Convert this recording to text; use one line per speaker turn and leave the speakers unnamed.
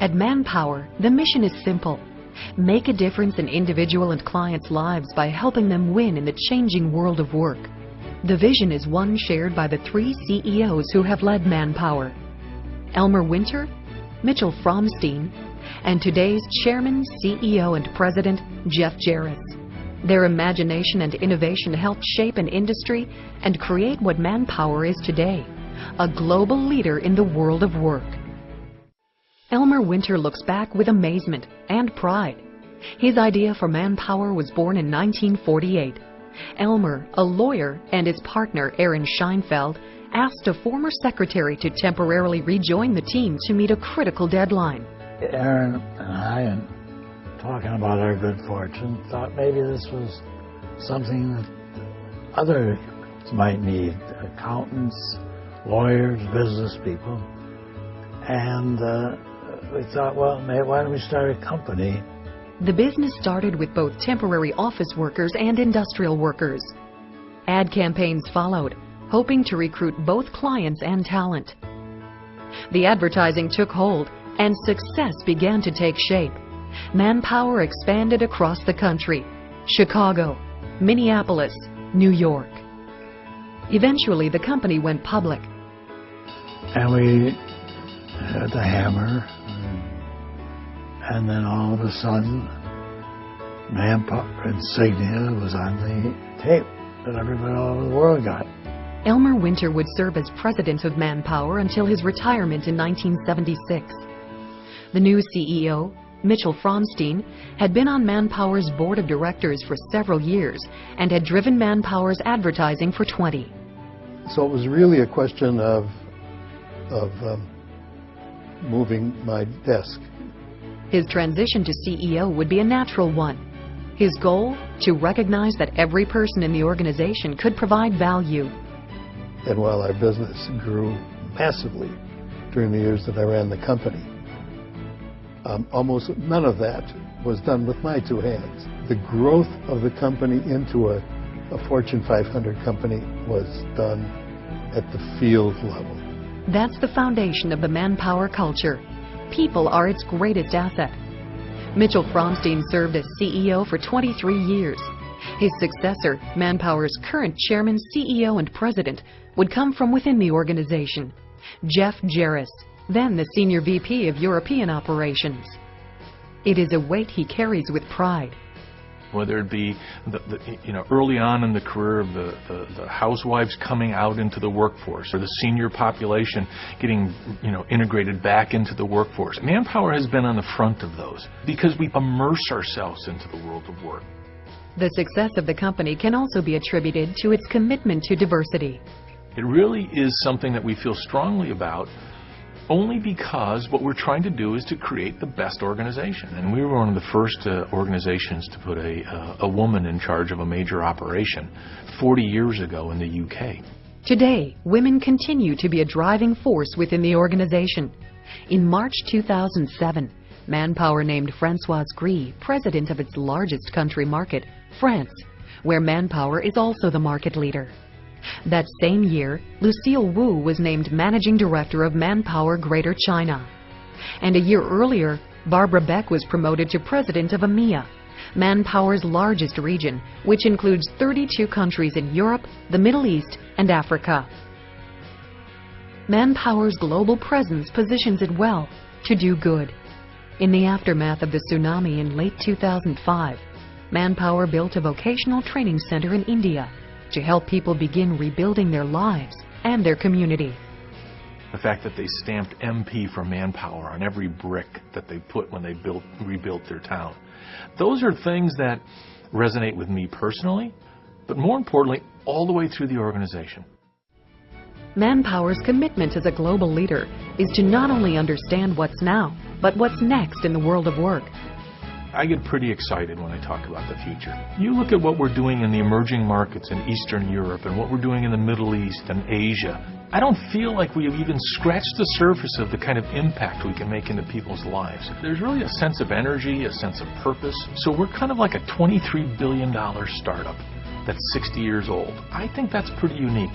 At Manpower, the mission is simple. Make a difference in individual and clients' lives by helping them win in the changing world of work. The vision is one shared by the three CEOs who have led Manpower: Elmer Winter, Mitchell Fromstein, and today's Chairman, CEO, and President, Jeff Jarrett. Their imagination and innovation helped shape an industry and create what Manpower is today, a global leader in the world of work. Elmer Winter looks back with amazement and pride. His idea for Manpower was born in 1948. Elmer, a lawyer, and his partner, Aaron Scheinfeld, asked a former secretary to temporarily rejoin the team to meet a critical deadline.
Aaron and I, and talking about our good fortune, thought maybe this was something that others might need: accountants, lawyers, business people. And we thought, well, why don't we start a company?
The business started with both temporary office workers and industrial workers. Ad campaigns followed, hoping to recruit both clients and talent. The advertising took hold, and success began to take shape. Manpower expanded across the country: Chicago, Minneapolis, New York. Eventually, the company went public.
And we had the hammer, and then all of a sudden, Manpower insignia was on the tape that everybody all over the world got.
Elmer Winter would serve as president of Manpower until his retirement in 1976. The new CEO, Mitchell Fromstein, had been on Manpower's board of directors for several years and had driven Manpower's advertising for 20.
So it was really a question of moving my desk.
His transition to CEO would be a natural one. His goal, to recognize that every person in the organization could provide value.
And while our business grew massively during the years that I ran the company, almost none of that was done with my two hands. The growth of the company into a Fortune 500 company was done at the field level.
That's the foundation of the Manpower culture. People are its greatest asset. Mitchell Fromstein served as CEO for 23 years. His successor, Manpower's current chairman, CEO, and president, would come from within the organization: Jeff Jarrett, then the Senior VP of European Operations. It is a weight he carries with pride.
Whether it be early on in the career of the housewives coming out into the workforce, or the senior population getting integrated back into the workforce, Manpower has been on the front of those because we immerse ourselves into the world of work.
The success of the company can also be attributed to its commitment to diversity.
It really is something that we feel strongly about, only because what we're trying to do is to create the best organization. And we were one of the first organizations to put a woman in charge of a major operation 40 years ago in the UK.
Today, women continue to be a driving force within the organization. In March 2007, Manpower named Françoise Gris president of its largest country market, France, where Manpower is also the market leader. That same year, Lucille Wu was named Managing Director of Manpower Greater China. And a year earlier, Barbara Beck was promoted to President of EMEA, Manpower's largest region, which includes 32 countries in Europe, the Middle East, and Africa. Manpower's global presence positions it well to do good. In the aftermath of the tsunami in late 2005, Manpower built a vocational training center in India to help people begin rebuilding their lives and their community.
The fact that they stamped MP for Manpower on every brick that they put when they rebuilt their town. Those are things that resonate with me personally, but more importantly, all the way through the organization.
Manpower's commitment as a global leader is to not only understand what's now, but what's next in the world of work.
I get pretty excited when I talk about the future. You look at what we're doing in the emerging markets in Eastern Europe and what we're doing in the Middle East and Asia. I don't feel like we've even scratched the surface of the kind of impact we can make into people's lives. There's really a sense of energy, a sense of purpose. So we're kind of like a $23 billion startup that's 60 years old. I think that's pretty unique.